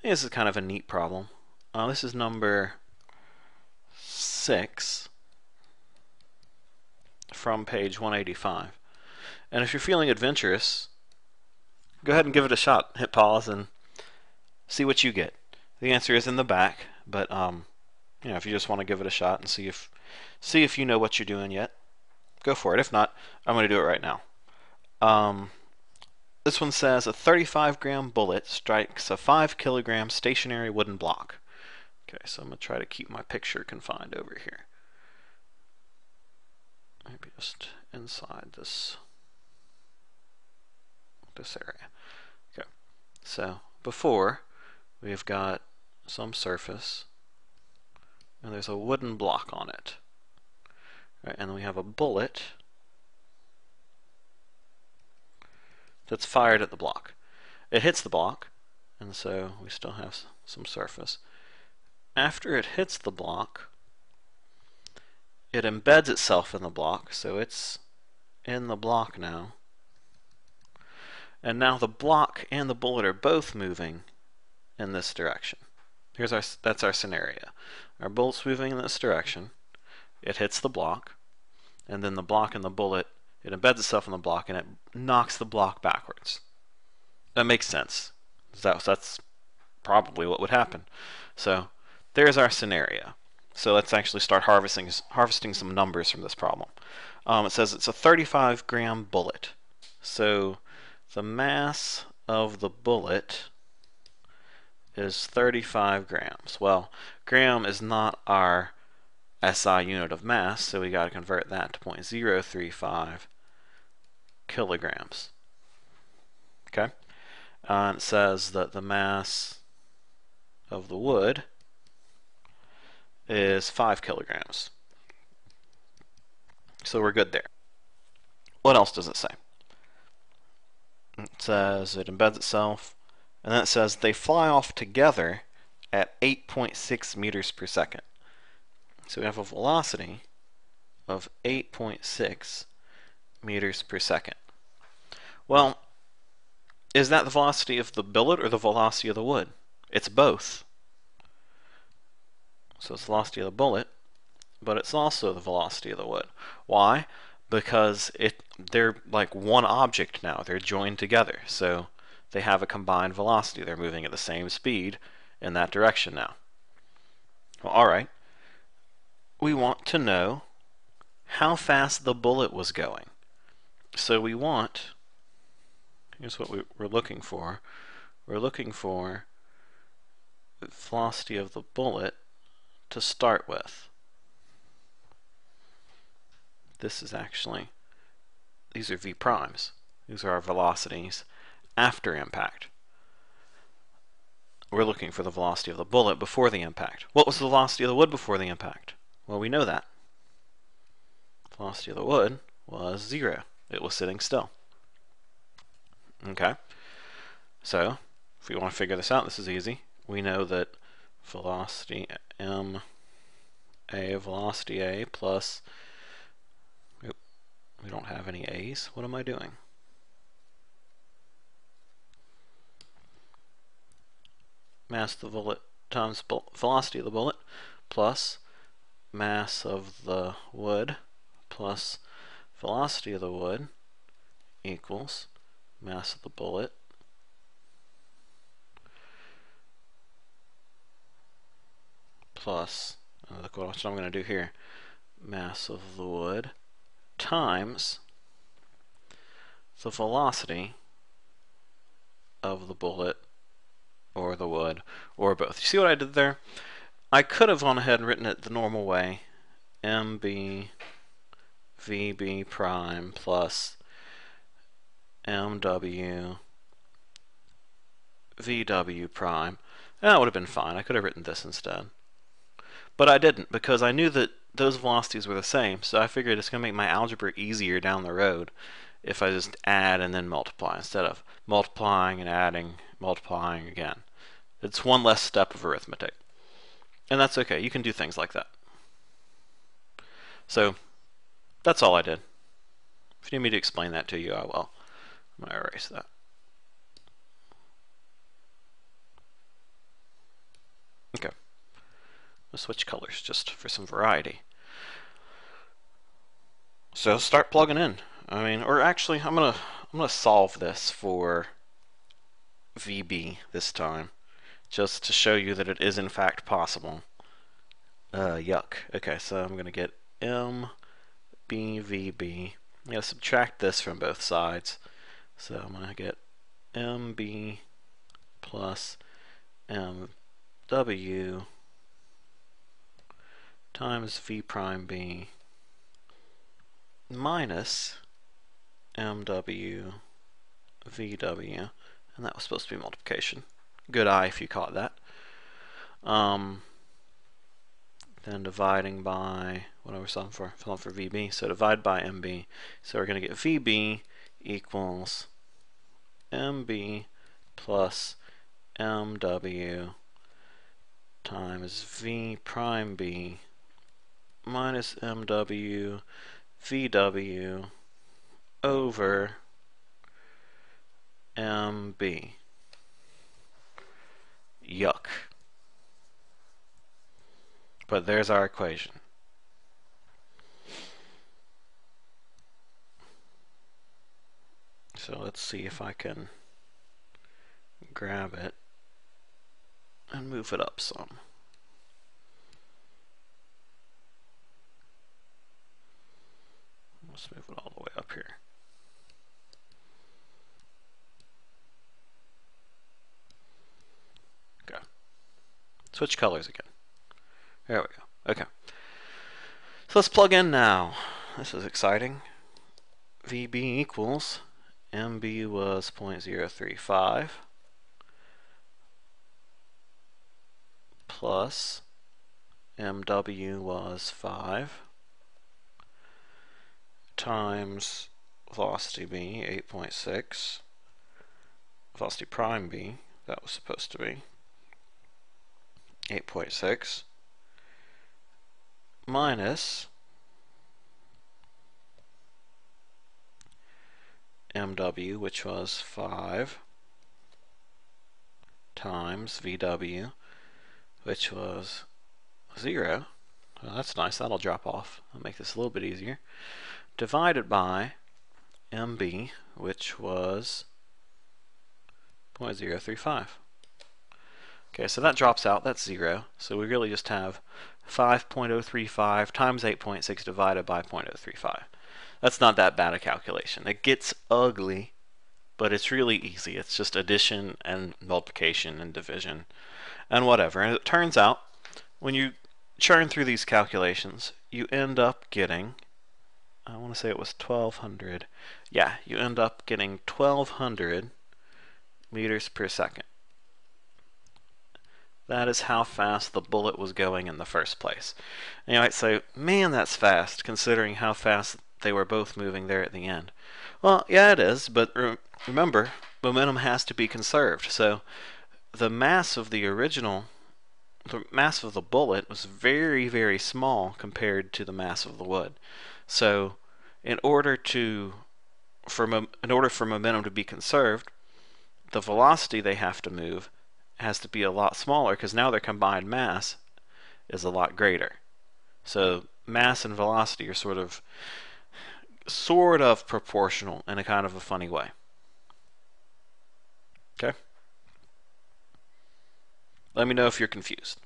This is kind of a neat problem. This is number 6 from page 185. And if you're feeling adventurous, go ahead and give it a shot. Hit pause and see what you get. The answer is in the back, but if you just want to give it a shot and see if you know what you're doing yet, go for it. If not, I'm going to do it right now. This one says a 35-gram bullet strikes a 5-kilogram stationary wooden block. Okay, so I'm going to try to keep my picture confined over here. Maybe just inside this area. Okay, so before we've got some surface and there's a wooden block on it. Right, and then we have a bullet that's fired at the block. It hits the block, and so we still have some surface. After it hits the block, it embeds itself in the block, so it's in the block now. And now the block and the bullet are both moving in this direction. That's our scenario. Our bullet's moving in this direction. It hits the block, and then the block and the bullet, it embeds itself in the block and it knocks the block backwards. That makes sense. That's probably what would happen. So there's our scenario. So let's actually start harvesting some numbers from this problem. It says it's a 35-gram bullet. So the mass of the bullet is 35 grams. Well, gram is not our SI unit of mass, so we got to convert that to 0.035 kilograms. Okay? And it says that the mass of the wood is 5 kilograms. So we're good there. What else does it say? It says it embeds itself, and then it says they fly off together at 8.6 meters per second. So we have a velocity of 8.6 meters per second. Well, is that the velocity of the bullet or the velocity of the wood? It's both. So it's the velocity of the bullet, but it's also the velocity of the wood. Why? Because they're like one object now. They're joined together. So they have a combined velocity. They're moving at the same speed in that direction now. Well, all right. We want to know how fast the bullet was going. So we want, here's what we're looking for. We're looking for the velocity of the bullet to start with. This is actually, these are v primes. These are our velocities after impact. We're looking for the velocity of the bullet before the impact. What was the velocity of the wood before the impact? Well, we know that. The velocity of the wood was 0. It was sitting still. Okay. So, if we want to figure this out, this is easy. We know that velocity velocity A plus, we don't have any A's. What am I doing? Mass of the bullet times velocity of the bullet plus mass of the wood plus velocity of the wood equals mass of the bullet plus, look what I'm going to do here, mass of the wood times the velocity of the bullet or the wood or both. You see what I did there? I could have gone ahead and written it the normal way, mb vb prime plus mw vw prime. That would have been fine. I could have written this instead. But I didn't, because I knew that those velocities were the same, so I figured it's going to make my algebra easier down the road if I just add and then multiply instead of multiplying and adding, multiplying again. It's one less step of arithmetic. And that's okay. You can do things like that. So that's all I did. If you need me to explain that to you, I will. I'm going to erase that. I'll switch colors just for some variety. So start plugging in. I mean, or actually, I'm gonna solve this for VB this time, just to show you that it is in fact possible. Yuck. Okay, so I'm gonna get MBVB. I'm gonna subtract this from both sides. So I'm gonna get MB plus MW times V prime B minus MW VW, and that was supposed to be multiplication. Good eye if you caught that. Then dividing by what are we solving for? Solving for VB, so divide by MB. So we're going to get VB equals MB plus MW times V prime B minus MW VW over MB. Yuck. But there's our equation. So let's see if I can grab it and move it up some. Let's move it all the way up here. Okay. Switch colors again. There we go. Okay. So let's plug in now. This is exciting. VB equals MB was 0.035 plus MW was 5 times velocity B 8.6, velocity prime B, that was supposed to be 8.6 minus MW, which was 5, times VW, which was 0. Well, that's nice, that'll drop off. I'll make this a little bit easier. Divided by MB, which was 0.035. Okay, so that drops out, that's 0. So we really just have 5.035 times 8.6 divided by 0.035. That's not that bad a calculation. It gets ugly, but it's really easy. It's just addition and multiplication and division and whatever. And it turns out, when you churn through these calculations, you end up getting, I want to say it was 1200. Yeah, you end up getting 1200 meters per second. That is how fast the bullet was going in the first place. And you might say, man, that's fast, considering how fast they were both moving there at the end. Well, yeah, it is, but remember, momentum has to be conserved. So the mass of the original, the mass of the bullet was very, very small compared to the mass of the wood. So in order for momentum to be conserved, the velocity they have to move has to be a lot smaller, because now their combined mass is a lot greater. So mass and velocity are sort of proportional in a kind of a funny way. Okay? Let me know if you're confused.